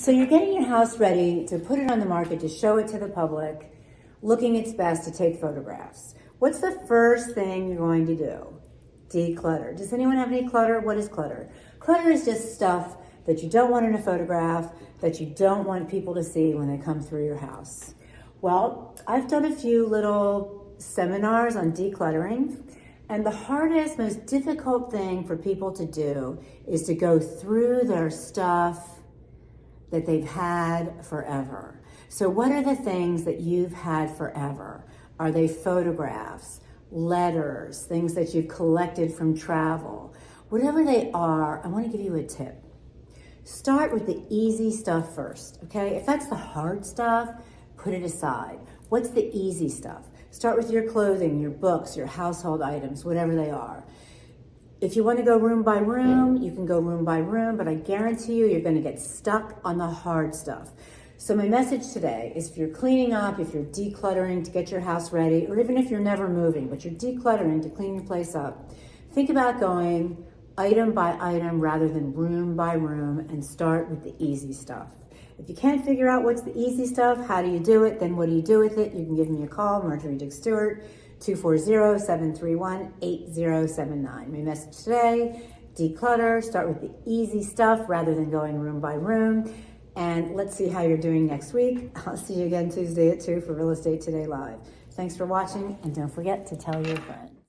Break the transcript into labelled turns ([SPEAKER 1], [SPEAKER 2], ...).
[SPEAKER 1] So you're getting your house ready to put it on the market, to show it to the public, looking its best, to take photographs. What's the first thing you're going to do? Declutter. Does anyone have any clutter? What is clutter? Clutter is just stuff that you don't want in a photograph, that you don't want people to see when they come through your house. Well, I've done a few little seminars on decluttering, and the hardest, most difficult thing for people to do is to go through their stuff that they've had forever. So what are the things that you've had forever? Are they photographs, letters, things that you've collected from travel? Whatever they are, I want to give you a tip. Start with the easy stuff first, okay? If that's the hard stuff, put it aside. What's the easy stuff? Start with your clothing, your books, your household items, whatever they are. If you want to go room by room, you can go room by room, but I guarantee you're going to get stuck on the hard stuff. So my message today is, if you're cleaning up, if you're decluttering to get your house ready, or even if you're never moving, but you're decluttering to clean your place up, think about going item by item rather than room by room, and start with the easy stuff. If you can't figure out what's the easy stuff, how do you do it, then what do you do with it? You can give me a call, Marjorie Dick Stewart, 240-731-8079. My message today, declutter, start with the easy stuff rather than going room by room. And let's see how you're doing next week. I'll see you again Tuesday at 2 for Real Estate Today Live. Thanks for watching, and don't forget to tell your friends.